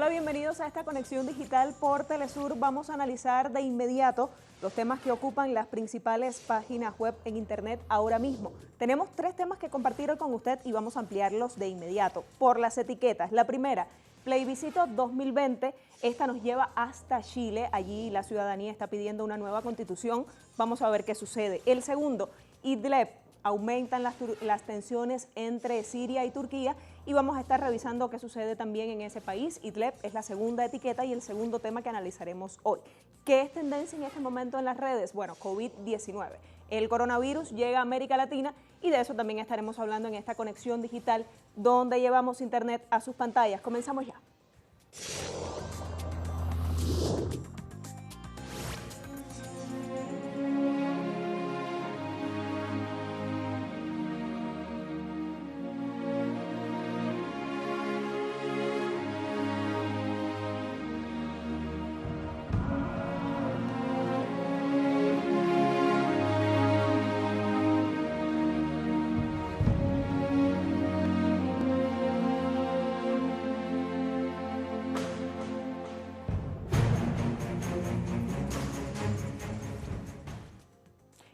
Hola, bienvenidos a esta conexión digital por Telesur. Vamos a analizar de inmediato los temas que ocupan las principales páginas web en Internet ahora mismo. Tenemos 3 temas que compartir hoy con usted y vamos a ampliarlos de inmediato. Por las etiquetas. La primera, Plebiscito 2020. Esta nos lleva hasta Chile. Allí la ciudadanía está pidiendo una nueva constitución. Vamos a ver qué sucede. El segundo, Idlib. Aumentan las tensiones entre Siria y Turquía y vamos a estar revisando qué sucede también en ese país. Idlib es la segunda etiqueta y el segundo tema que analizaremos hoy. ¿Qué es tendencia en este momento en las redes? Bueno, COVID-19. El coronavirus llega a América Latina y de eso también estaremos hablando en esta conexión digital donde llevamos Internet a sus pantallas. Comenzamos ya.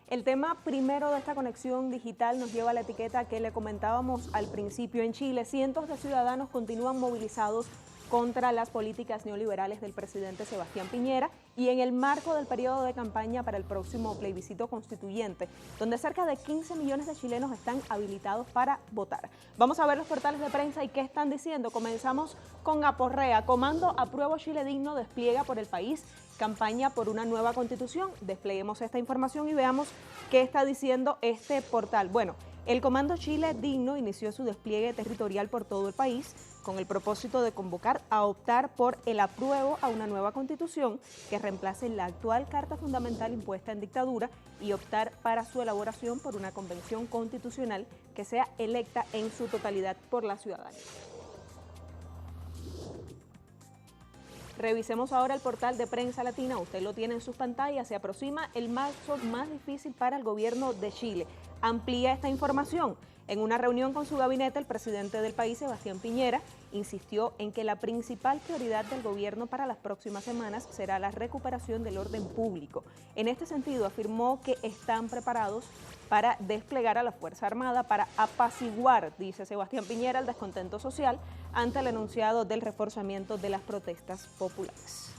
El tema primero de esta conexión digital nos lleva a la etiqueta que le comentábamos al principio. En Chile, cientos de ciudadanos continúan movilizados contra las políticas neoliberales del presidente Sebastián Piñera y en el marco del periodo de campaña para el próximo plebiscito constituyente, donde cerca de 15 millones de chilenos están habilitados para votar. Vamos a ver los portales de prensa y qué están diciendo. Comenzamos con Aporrea. Comando Apruebo Chile Digno despliega por el país campaña por una nueva constitución. Despleguemos esta información y veamos qué está diciendo este portal. Bueno, el Comando Chile Digno inició su despliegue territorial por todo el país con el propósito de convocar a optar por el apruebo a una nueva constitución que reemplace la actual Carta Fundamental impuesta en dictadura y optar para su elaboración por una convención constitucional que sea electa en su totalidad por la ciudadanía. Revisemos ahora el portal de Prensa Latina. Usted lo tiene en sus pantallas. Se aproxima el marzo más difícil para el gobierno de Chile. Amplía esta información. En una reunión con su gabinete, el presidente del país, Sebastián Piñera, insistió en que la principal prioridad del gobierno para las próximas semanas será la recuperación del orden público. En este sentido, afirmó que están preparados para desplegar a la Fuerza Armada para apaciguar, dice Sebastián Piñera, el descontento social ante el enunciado del reforzamiento de las protestas populares.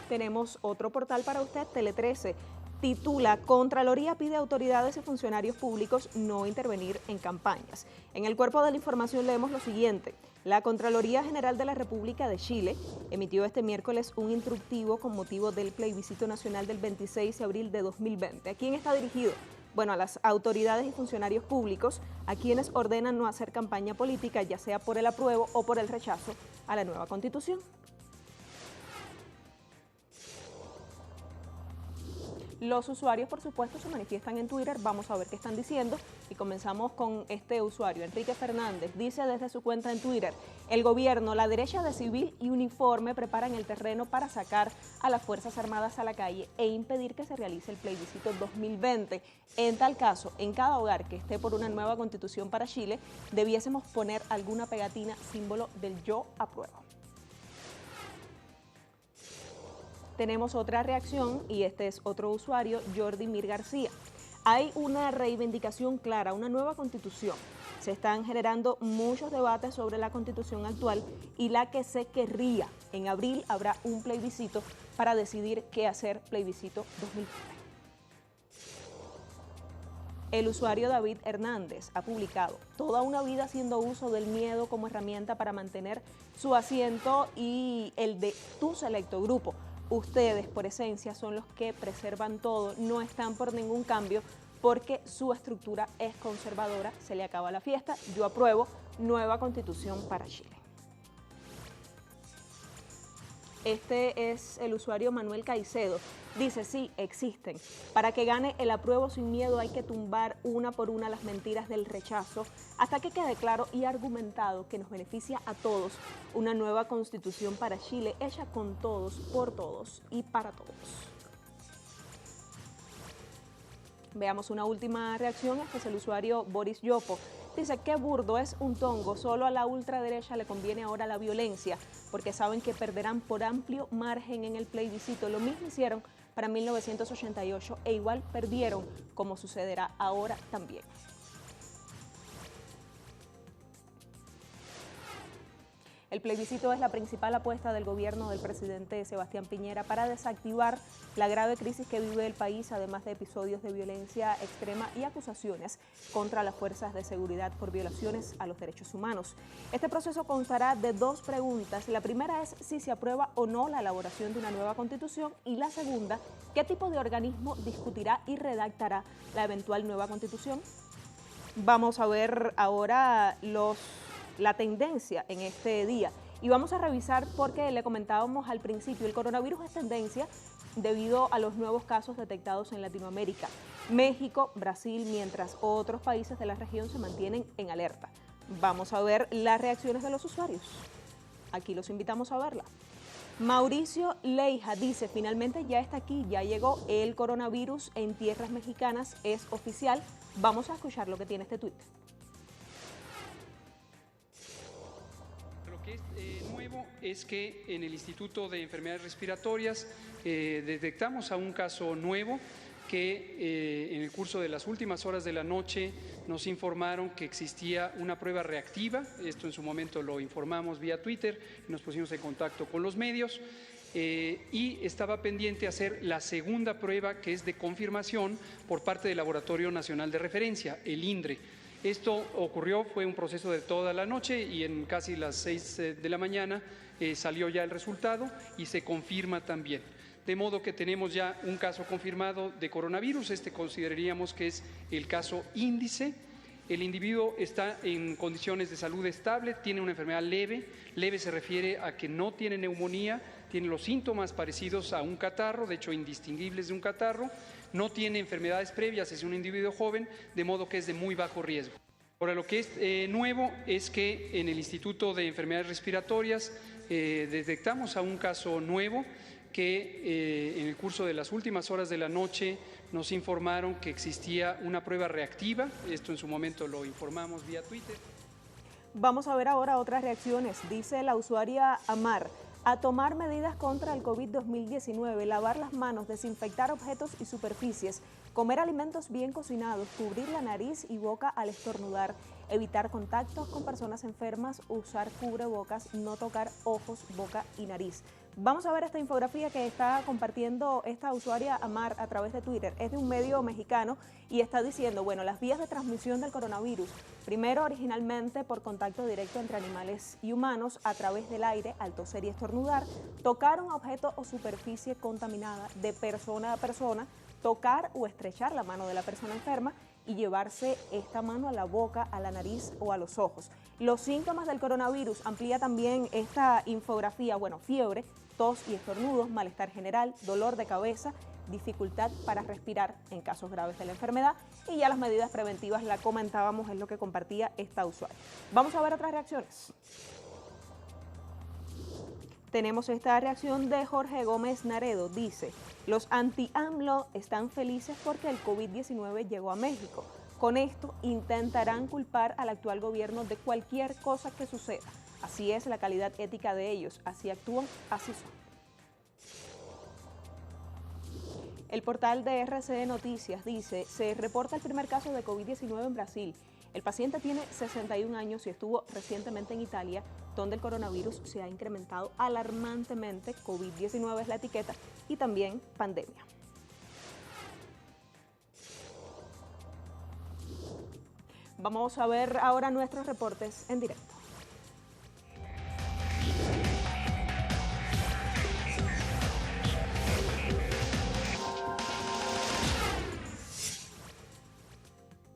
Tenemos otro portal para usted, Tele 13. Titula, Contraloría pide a autoridades y funcionarios públicos no intervenir en campañas. En el cuerpo de la información leemos lo siguiente. La Contraloría General de la República de Chile emitió este miércoles un instructivo con motivo del plebiscito nacional del 26 de abril de 2020. ¿A quién está dirigido? Bueno, a las autoridades y funcionarios públicos, a quienes ordenan no hacer campaña política, ya sea por el apruebo o por el rechazo a la nueva Constitución. Los usuarios, por supuesto, se manifiestan en Twitter. Vamos a ver qué están diciendo y comenzamos con este usuario, Enrique Fernández. Dice desde su cuenta en Twitter, el gobierno, la derecha de civil y uniforme preparan el terreno para sacar a las Fuerzas Armadas a la calle e impedir que se realice el plebiscito 2020. En tal caso, en cada hogar que esté por una nueva constitución para Chile, debiésemos poner alguna pegatina símbolo del yo apruebo. Tenemos otra reacción y este es otro usuario, Jordi Mir García. Hay una reivindicación clara, una nueva constitución. Se están generando muchos debates sobre la constitución actual y la que se querría. En abril habrá un plebiscito para decidir qué hacer, plebiscito 2020. El usuario David Hernández ha publicado toda una vida haciendo uso del miedo como herramienta para mantener su asiento y el de tu selecto grupo. Ustedes, por esencia, son los que preservan todo, no están por ningún cambio porque su estructura es conservadora, se le acaba la fiesta, yo apruebo nueva constitución para Chile. Este es el usuario Manuel Caicedo. Dice, sí, existen. Para que gane el apruebo sin miedo hay que tumbar una por una las mentiras del rechazo hasta que quede claro y argumentado que nos beneficia a todos una nueva constitución para Chile hecha con todos, por todos y para todos. Veamos una última reacción. Este es el usuario Boris Yopo. Dice, qué burdo, es un tongo, solo a la ultraderecha le conviene ahora la violencia, porque saben que perderán por amplio margen en el plebiscito. Lo mismo hicieron para 1988 e igual perdieron, como sucederá ahora también. El plebiscito es la principal apuesta del gobierno del presidente Sebastián Piñera para desactivar la grave crisis que vive el país, además de episodios de violencia extrema y acusaciones contra las fuerzas de seguridad por violaciones a los derechos humanos. Este proceso constará de dos preguntas. La primera es si se aprueba o no la elaboración de una nueva constitución y la segunda, ¿qué tipo de organismo discutirá y redactará la eventual nueva constitución? Vamos a ver ahora la tendencia en este día y vamos a revisar porque le comentábamos al principio, el coronavirus es tendencia debido a los nuevos casos detectados en Latinoamérica, México, Brasil, mientras otros países de la región se mantienen en alerta. Vamos a ver las reacciones de los usuarios. Aquí los invitamos a verla. Mauricio Leija dice, finalmente ya está aquí, ya llegó el coronavirus en tierras mexicanas, es oficial. Vamos a escuchar lo que tiene este tuit. Lo que es nuevo es que en el Instituto de Enfermedades Respiratorias detectamos a un caso nuevo que en el curso de las últimas horas de la noche nos informaron que existía una prueba reactiva. Esto en su momento lo informamos vía Twitter, nos pusimos en contacto con los medios y estaba pendiente hacer la segunda prueba, que es de confirmación por parte del Laboratorio Nacional de Referencia, el INDRE. Esto ocurrió, fue un proceso de toda la noche y en casi las 6 de la mañana salió ya el resultado y se confirma también. De modo que tenemos ya un caso confirmado de coronavirus. Este consideraríamos que es el caso índice. El individuo está en condiciones de salud estable, tiene una enfermedad leve. Leve se refiere a que no tiene neumonía, tiene los síntomas parecidos a un catarro, de hecho indistinguibles de un catarro. No tiene enfermedades previas, es un individuo joven, de modo que es de muy bajo riesgo. Ahora, lo que es nuevo es que en el Instituto de Enfermedades Respiratorias detectamos a un caso nuevo que en el curso de las últimas horas de la noche nos informaron que existía una prueba reactiva. Esto en su momento lo informamos vía Twitter. Vamos a ver ahora otras reacciones. Dice la usuaria Amar, a tomar medidas contra el COVID-2019, lavar las manos, desinfectar objetos y superficies, comer alimentos bien cocinados, cubrir la nariz y boca al estornudar, evitar contactos con personas enfermas, usar cubrebocas, no tocar ojos, boca y nariz. Vamos a ver esta infografía que está compartiendo esta usuaria Amar a través de Twitter. Es de un medio mexicano y está diciendo, bueno, las vías de transmisión del coronavirus. Primero, originalmente por contacto directo entre animales y humanos a través del aire, al toser y estornudar, tocar un objeto o superficie contaminada de persona a persona, tocar o estrechar la mano de la persona enferma y llevarse esta mano a la boca, a la nariz o a los ojos. Los síntomas del coronavirus, amplía también esta infografía, bueno, fiebre, tos y estornudos, malestar general, dolor de cabeza, dificultad para respirar en casos graves de la enfermedad y ya las medidas preventivas, la comentábamos, es lo que compartía esta usuaria. Vamos a ver otras reacciones. Tenemos esta reacción de Jorge Gómez Naredo, dice, los anti-AMLO están felices porque el COVID-19 llegó a México. Con esto intentarán culpar al actual gobierno de cualquier cosa que suceda. Así es la calidad ética de ellos, así actúan, así son. El portal de RCN Noticias dice, se reporta el primer caso de COVID-19 en Brasil. El paciente tiene 61 años y estuvo recientemente en Italia, donde el coronavirus se ha incrementado alarmantemente. COVID-19 es la etiqueta y también pandemia. Vamos a ver ahora nuestros reportes en directo.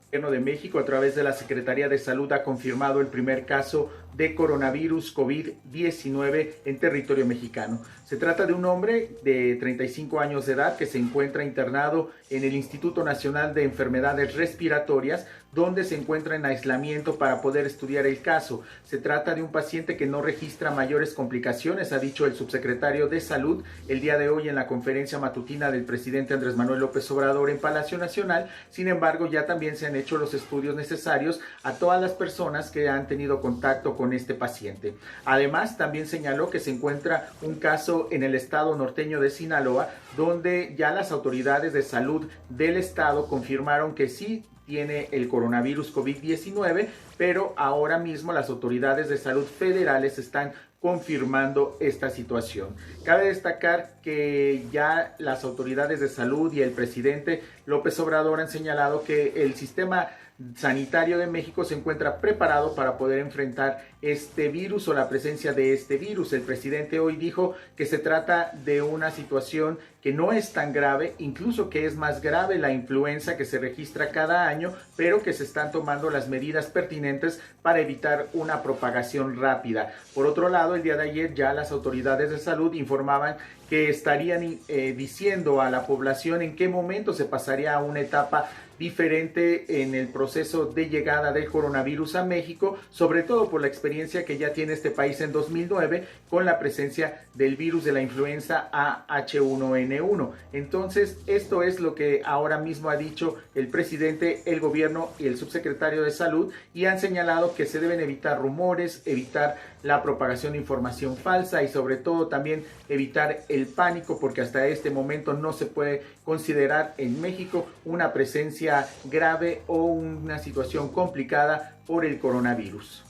El Gobierno de México, a través de la Secretaría de Salud, ha confirmado el primer caso de coronavirus COVID-19 en territorio mexicano. Se trata de un hombre de 35 años de edad que se encuentra internado en el Instituto Nacional de Enfermedades Respiratorias, donde se encuentra en aislamiento para poder estudiar el caso. Se trata de un paciente que no registra mayores complicaciones, ha dicho el subsecretario de Salud el día de hoy en la conferencia matutina del presidente Andrés Manuel López Obrador en Palacio Nacional. Sin embargo, ya también se han hecho los estudios necesarios a todas las personas que han tenido contacto con este paciente. Además, también señaló que se encuentra un caso en el estado norteño de Sinaloa, donde ya las autoridades de salud del estado confirmaron que sí tiene el coronavirus COVID-19, pero ahora mismo las autoridades de salud federales están confirmando esta situación. Cabe destacar que ya las autoridades de salud y el presidente López Obrador han señalado que el sistema sanitario de México se encuentra preparado para poder enfrentar este virus o la presencia de este virus. El presidente hoy dijo que se trata de una situación que no es tan grave, incluso que es más grave la influenza que se registra cada año, pero que se están tomando las medidas pertinentes para evitar una propagación rápida. Por otro lado, el día de ayer ya las autoridades de salud informaban que estarían diciendo a la población en qué momento se pasaría a una etapa diferente en el proceso de llegada del coronavirus a México, sobre todo por la experiencia que ya tiene este país en 2009 con la presencia del virus de la influenza H1N1. Entonces, esto es lo que ahora mismo ha dicho el presidente, el gobierno y el subsecretario de Salud, y han señalado que se deben evitar rumores, evitar la propagación de información falsa y sobre todo también evitar el pánico, porque hasta este momento no se puede considerar en México una presencia grave o una situación complicada por el coronavirus.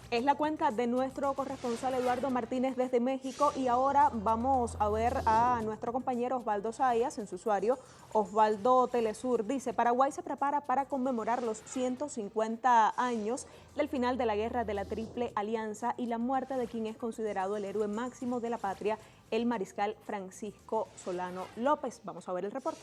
Es la cuenta de nuestro corresponsal Eduardo Martínez desde México, y ahora vamos a ver a nuestro compañero Osvaldo Zayas en su usuario Osvaldo Telesur. Dice: Paraguay se prepara para conmemorar los 150 años del final de la Guerra de la Triple Alianza y la muerte de quien es considerado el héroe máximo de la patria, el mariscal Francisco Solano López. Vamos a ver el reporte.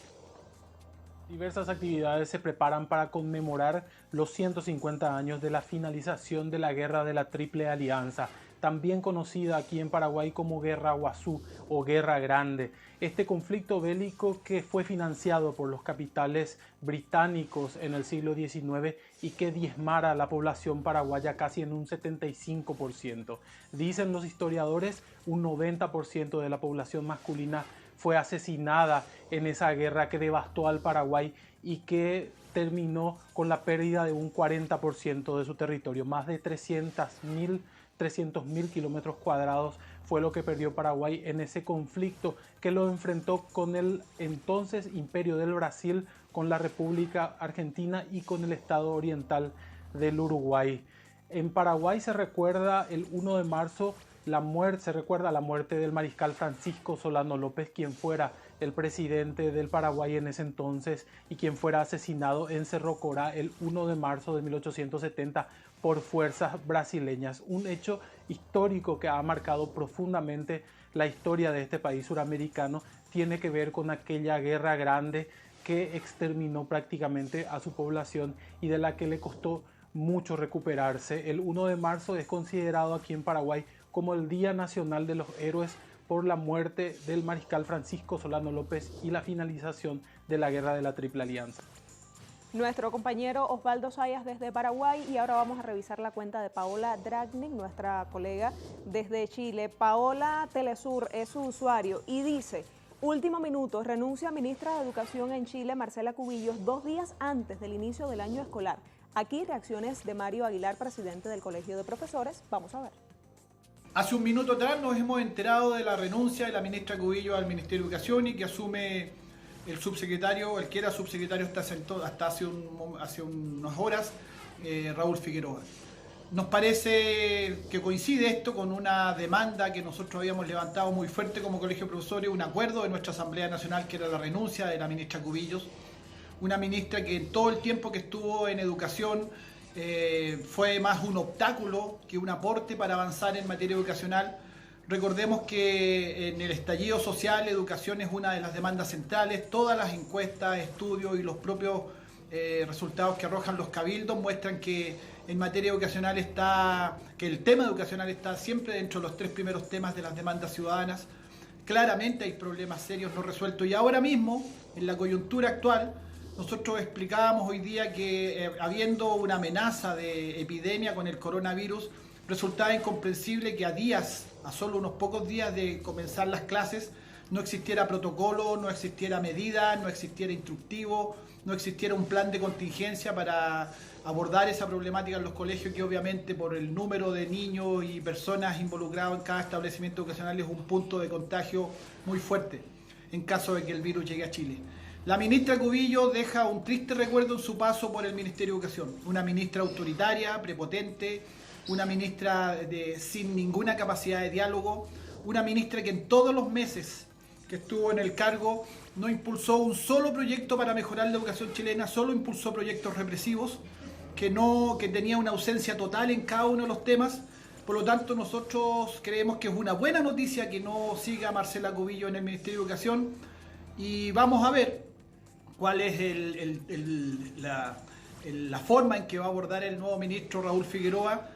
Diversas actividades se preparan para conmemorar los 150 años de la finalización de la Guerra de la Triple Alianza, también conocida aquí en Paraguay como Guerra Guazú o Guerra Grande. Este conflicto bélico que fue financiado por los capitales británicos en el siglo XIX y que diezmara a la población paraguaya casi en un 75%. Dicen los historiadores, un 90% de la población masculina fue asesinada en esa guerra que devastó al Paraguay y que terminó con la pérdida de un 40% de su territorio. Más de 300.000 kilómetros cuadrados fue lo que perdió Paraguay en ese conflicto que lo enfrentó con el entonces Imperio del Brasil, con la República Argentina y con el Estado Oriental del Uruguay. En Paraguay se recuerda el 1 de marzo la muerte del mariscal Francisco Solano López, quien fuera el presidente del Paraguay en ese entonces y quien fuera asesinado en Cerro Corá el 1 de marzo de 1870 por fuerzas brasileñas. Un hecho histórico que ha marcado profundamente la historia de este país suramericano. Tiene que ver con aquella guerra grande que exterminó prácticamente a su población y de la que le costó mucho recuperarse. El 1 de marzo es considerado aquí en Paraguay como el Día Nacional de los Héroes por la muerte del mariscal Francisco Solano López y la finalización de la Guerra de la Triple Alianza. Nuestro compañero Osvaldo Zayas desde Paraguay, y ahora vamos a revisar la cuenta de Paola Dragnik, nuestra colega desde Chile. Paola Telesur es su usuario y dice: último minuto, renuncia ministra de Educación en Chile, Marcela Cubillos, 2 días antes del inicio del año escolar. Aquí reacciones de Mario Aguilar, presidente del Colegio de Profesores. Vamos a ver. Hace un minuto atrás nos hemos enterado de la renuncia de la ministra Cubillos al Ministerio de Educación y que asume el subsecretario, el que era subsecretario hasta hace unas horas, Raúl Figueroa. Nos parece que coincide esto con una demanda que nosotros habíamos levantado muy fuerte como Colegio de Profesores, un acuerdo de nuestra Asamblea Nacional que era la renuncia de la ministra Cubillos, una ministra que en todo el tiempo que estuvo en educación fue más un obstáculo que un aporte para avanzar en materia educacional. Recordemos que en el estallido social, educación es una de las demandas centrales. Todas las encuestas, estudios y los propios resultados que arrojan los cabildos muestran que en materia educacional que el tema educacional está siempre dentro de los 3 primeros temas de las demandas ciudadanas. Claramente hay problemas serios no resueltos y ahora mismo, en la coyuntura actual, nosotros explicábamos hoy día que habiendo una amenaza de epidemia con el coronavirus, resultaba incomprensible que a solo unos pocos días de comenzar las clases, no existiera protocolo, no existiera medida, no existiera instructivo, no existiera un plan de contingencia para abordar esa problemática en los colegios, que obviamente por el número de niños y personas involucrados en cada establecimiento educacional es un punto de contagio muy fuerte en caso de que el virus llegue a Chile. La ministra Cubillo deja un triste recuerdo en su paso por el Ministerio de Educación, una ministra autoritaria, prepotente, una ministra sin ninguna capacidad de diálogo, una ministra que en todos los meses que estuvo en el cargo no impulsó un solo proyecto para mejorar la educación chilena, solo impulsó proyectos represivos, que tenía una ausencia total en cada uno de los temas. Por lo tanto, nosotros creemos que es una buena noticia que no siga Marcela Cubillo en el Ministerio de Educación, y vamos a ver cuál es la forma en que va a abordar el nuevo ministro Raúl Figueroa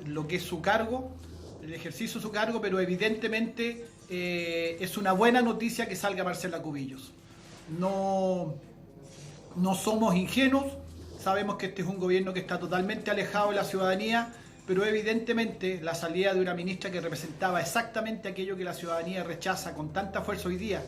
lo que es su cargo, el ejercicio de su cargo, pero evidentemente es una buena noticia que salga Marcela Cubillo. No somos ingenuos, sabemos que este es un gobierno que está totalmente alejado de la ciudadanía, pero evidentemente la salida de una ministra que representaba exactamente aquello que la ciudadanía rechaza con tanta fuerza hoy día.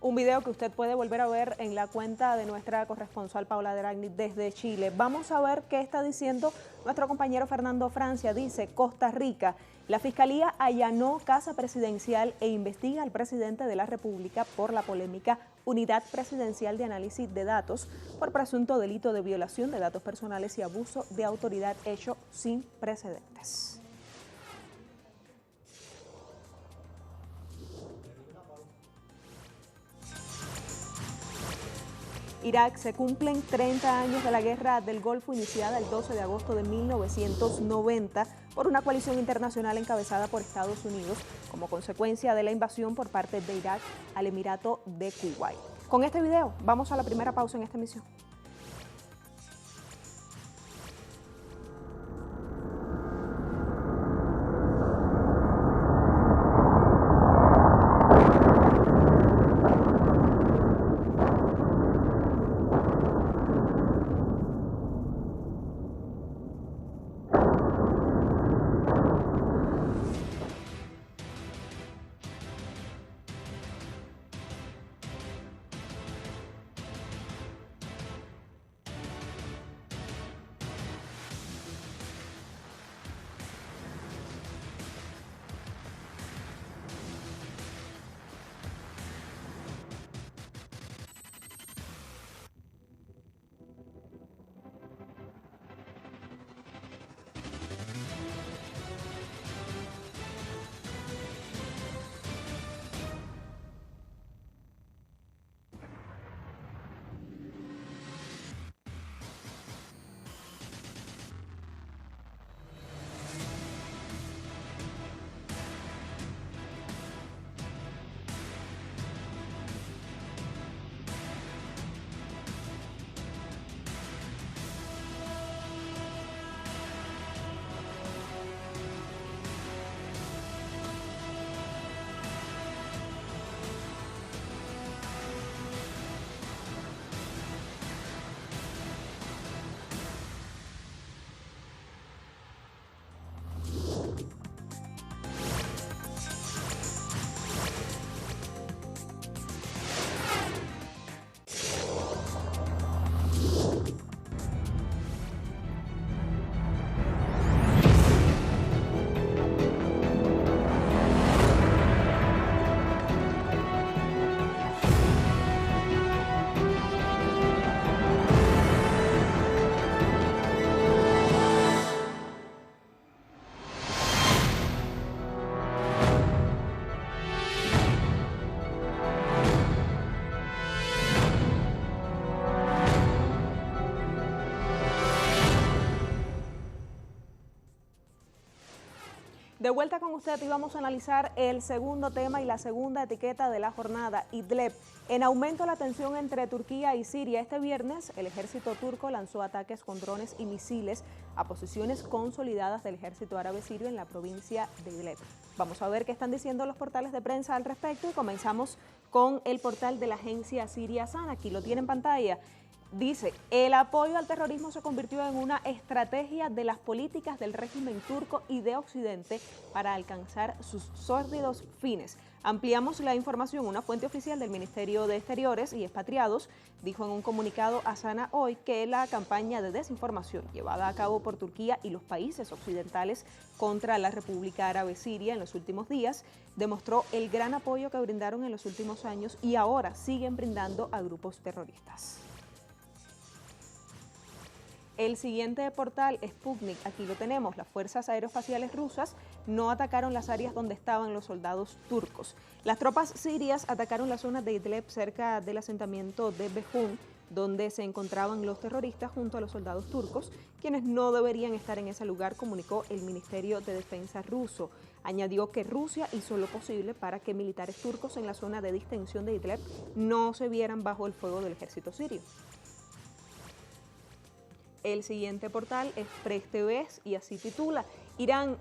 Un video que usted puede volver a ver en la cuenta de nuestra corresponsal Paula Dragni desde Chile. Vamos a ver qué está diciendo nuestro compañero Fernando Francia. Dice: Costa Rica, la Fiscalía allanó casa presidencial e investiga al presidente de la República por la polémica Unidad Presidencial de Análisis de Datos por presunto delito de violación de datos personales y abuso de autoridad hecho sin precedentes. Irak, se cumplen 30 años de la Guerra del Golfo iniciada el 12 de agosto de 1990 por una coalición internacional encabezada por Estados Unidos como consecuencia de la invasión por parte de Irak al Emirato de Kuwait. Con este video vamos a la primera pausa en esta emisión. De vuelta con usted y vamos a analizar el segundo tema y la segunda etiqueta de la jornada, Idlib. En aumento la tensión entre Turquía y Siria. Este viernes el ejército turco lanzó ataques con drones y misiles a posiciones consolidadas del ejército árabe sirio en la provincia de Idlib. Vamos a ver qué están diciendo los portales de prensa al respecto y comenzamos con el portal de la agencia siria Sana. Aquí lo tiene en pantalla. Dice, el apoyo al terrorismo se convirtió en una estrategia de las políticas del régimen turco y de Occidente para alcanzar sus sórdidos fines. Ampliamos la información. Una fuente oficial del Ministerio de Exteriores y Expatriados dijo en un comunicado a Sana hoy que la campaña de desinformación llevada a cabo por Turquía y los países occidentales contra la República Árabe Siria en los últimos días demostró el gran apoyo que brindaron en los últimos años y ahora siguen brindando a grupos terroristas. El siguiente portal, Sputnik, aquí lo tenemos. Las fuerzas aeroespaciales rusas no atacaron las áreas donde estaban los soldados turcos. Las tropas sirias atacaron la zona de Idlib cerca del asentamiento de Behun, donde se encontraban los terroristas junto a los soldados turcos, quienes no deberían estar en ese lugar, comunicó el Ministerio de Defensa ruso. Añadió que Rusia hizo lo posible para que militares turcos en la zona de distensión de Idlib no se vieran bajo el fuego del ejército sirio. El siguiente portal es Press TV y así titula: Irán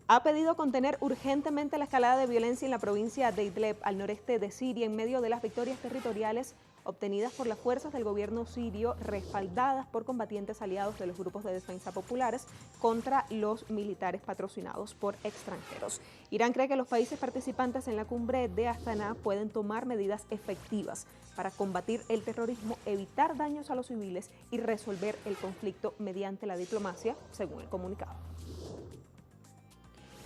ha pedido contener urgentemente la escalada de violencia en la provincia de Idlib, al noreste de Siria, en medio de las victorias territoriales obtenidas por las fuerzas del gobierno sirio, respaldadas por combatientes aliados de los grupos de defensa populares contra los militares patrocinados por extranjeros. Irán cree que los países participantes en la cumbre de Astana pueden tomar medidas efectivas para combatir el terrorismo, evitar daños a los civiles y resolver el conflicto mediante la diplomacia, según el comunicado.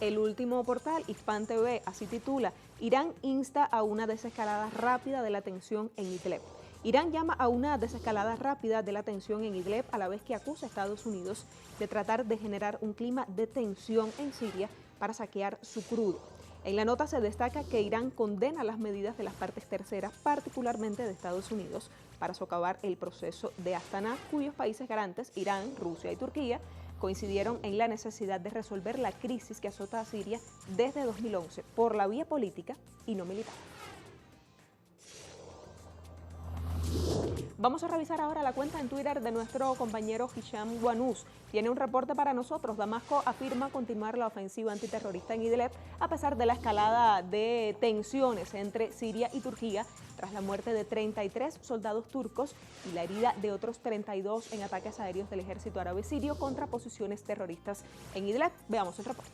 El último portal, Hispan TV, así titula: Irán insta a una desescalada rápida de la tensión en Idlib. Irán llama a una desescalada rápida de la tensión en Idlib, a la vez que acusa a Estados Unidos de tratar de generar un clima de tensión en Siria para saquear su crudo. En la nota se destaca que Irán condena las medidas de las partes terceras, particularmente de Estados Unidos, para socavar el proceso de Astana, cuyos países garantes, Irán, Rusia y Turquía, coincidieron en la necesidad de resolver la crisis que azota a Siria desde 2011 por la vía política y no militar. Vamos a revisar ahora la cuenta en Twitter de nuestro compañero Hisham Wanous. Tiene un reporte para nosotros. Damasco afirma continuar la ofensiva antiterrorista en Idlib a pesar de la escalada de tensiones entre Siria y Turquía tras la muerte de 33 soldados turcos y la herida de otros 32 en ataques aéreos del ejército árabe sirio contra posiciones terroristas en Idlib. Veamos el reporte.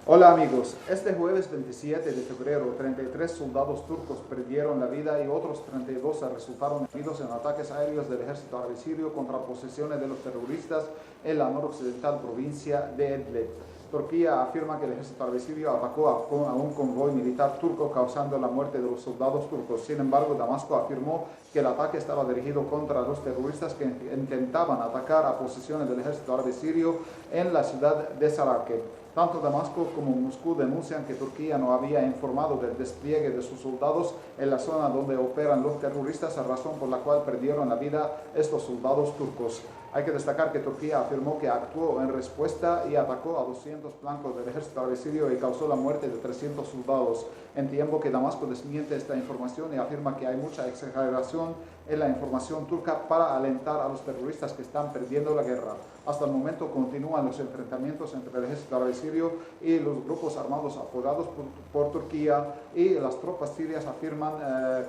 Hola amigos, este jueves 27 de febrero 33 soldados turcos perdieron la vida y otros 32 resultaron heridos en ataques aéreos del ejército árabe sirio contra posiciones de los terroristas en la noroccidental provincia de Idlib. Turquía afirma que el ejército árabe sirio atacó a un convoy militar turco causando la muerte de los soldados turcos. Sin embargo, Damasco afirmó que el ataque estaba dirigido contra los terroristas que intentaban atacar a posiciones del ejército árabe sirio en la ciudad de Sarake. Tanto Damasco como Moscú denuncian que Turquía no había informado del despliegue de sus soldados en la zona donde operan los terroristas, razón por la cual perdieron la vida estos soldados turcos. Hay que destacar que Turquía afirmó que actuó en respuesta y atacó a 200 blancos del ejército árabe sirio y causó la muerte de 300 soldados. En tiempo que Damasco desmiente esta información y afirma que hay mucha exageración en la información turca para alentar a los terroristas que están perdiendo la guerra. Hasta el momento continúan los enfrentamientos entre el ejército árabe sirio y los grupos armados apoyados por Turquía, y las tropas sirias afirman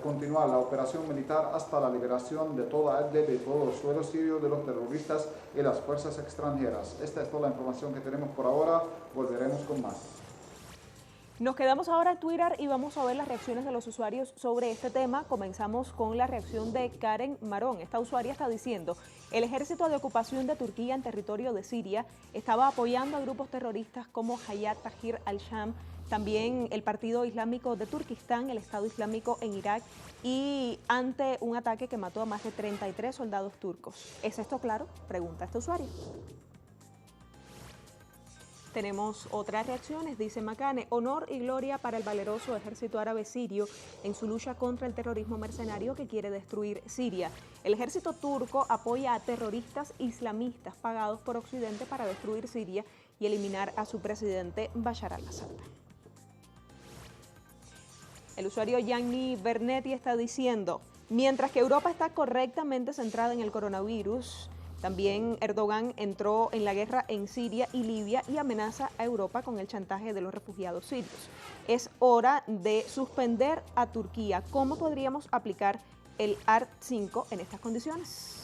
continuar la operación militar hasta la liberación de toda Idlib y todo el suelo sirio de los terroristas y las fuerzas extranjeras. Esta es toda la información que tenemos por ahora. Volveremos con más. Nos quedamos ahora en Twitter y vamos a ver las reacciones de los usuarios sobre este tema. Comenzamos con la reacción de Karen Marón. Esta usuaria está diciendo: el ejército de ocupación de Turquía en territorio de Siria estaba apoyando a grupos terroristas como Hayat Tahrir al-Sham, también el Partido Islámico de Turquistán, el Estado Islámico en Irak, y ante un ataque que mató a más de 33 soldados turcos. ¿Es esto claro?, pregunta este usuario. Tenemos otras reacciones, dice Macane: honor y gloria para el valeroso ejército árabe sirio en su lucha contra el terrorismo mercenario que quiere destruir Siria. El ejército turco apoya a terroristas islamistas pagados por Occidente para destruir Siria y eliminar a su presidente Bashar al-Assad. El usuario Gianni Bernetti está diciendo: mientras que Europa está correctamente centrada en el coronavirus, también Erdogan entró en la guerra en Siria y Libia y amenaza a Europa con el chantaje de los refugiados sirios. Es hora de suspender a Turquía. ¿Cómo podríamos aplicar el Art 5 en estas condiciones?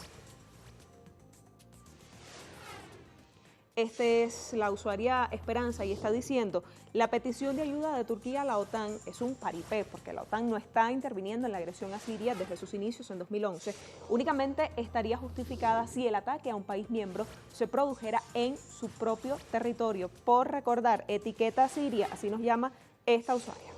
Esta es la usuaria Esperanza y está diciendo: la petición de ayuda de Turquía a la OTAN es un paripé, porque la OTAN no está interviniendo en la agresión a Siria desde sus inicios en 2011. Únicamente estaría justificada si el ataque a un país miembro se produjera en su propio territorio. Por recordar, etiqueta Siria, así nos llama esta usuaria.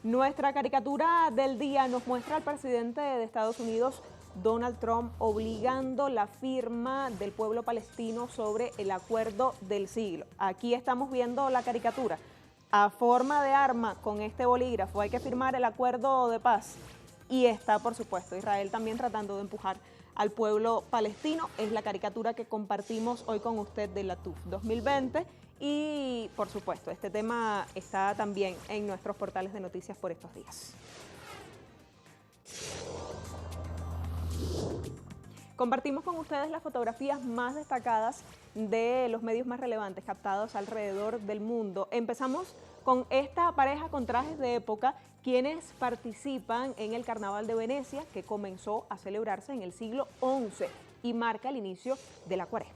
Nuestra caricatura del día nos muestra al presidente de Estados Unidos, Donald Trump, obligando la firma del pueblo palestino sobre el acuerdo del siglo. Aquí estamos viendo la caricatura. A forma de arma, con este bolígrafo, hay que firmar el acuerdo de paz. Y está, por supuesto, Israel también tratando de empujar al pueblo palestino. Es la caricatura que compartimos hoy con usted de la TUF 2020. Y, por supuesto, este tema está también en nuestros portales de noticias por estos días. Compartimos con ustedes las fotografías más destacadas de los medios más relevantes captados alrededor del mundo. Empezamos con esta pareja con trajes de época, quienes participan en el Carnaval de Venecia, que comenzó a celebrarse en el siglo XI y marca el inicio de la Cuaresma.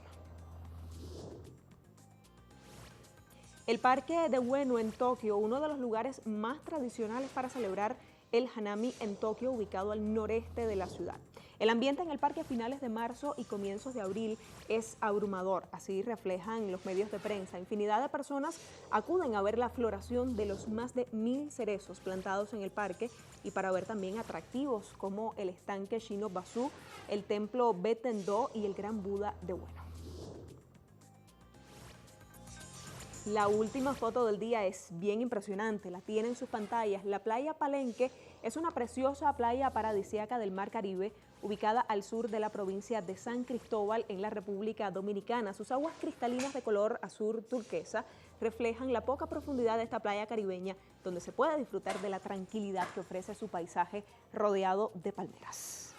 El Parque de Ueno en Tokio, uno de los lugares más tradicionales para celebrar el Hanami en Tokio, ubicado al noreste de la ciudad. El ambiente en el parque a finales de marzo y comienzos de abril es abrumador, así reflejan los medios de prensa. Infinidad de personas acuden a ver la floración de los más de 1000 cerezos plantados en el parque y para ver también atractivos como el estanque Shino-Basu, el templo Betendo y el Gran Buda de Ueno. La última foto del día es bien impresionante, la tiene en sus pantallas. La playa Palenque es una preciosa playa paradisíaca del Mar Caribe, ubicada al sur de la provincia de San Cristóbal en la República Dominicana. Sus aguas cristalinas de color azul turquesa reflejan la poca profundidad de esta playa caribeña, donde se puede disfrutar de la tranquilidad que ofrece su paisaje rodeado de palmeras.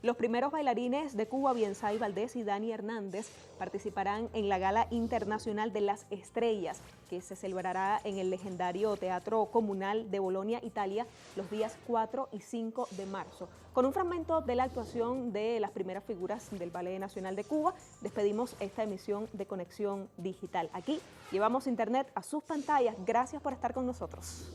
Los primeros bailarines de Cuba, Biensay Valdés y Dani Hernández, participarán en la Gala Internacional de las Estrellas, que se celebrará en el legendario Teatro Comunal de Bolonia, Italia, los días 4 y 5 de marzo. Con un fragmento de la actuación de las primeras figuras del Ballet Nacional de Cuba, despedimos esta emisión de Conexión Digital. Aquí llevamos Internet a sus pantallas. Gracias por estar con nosotros.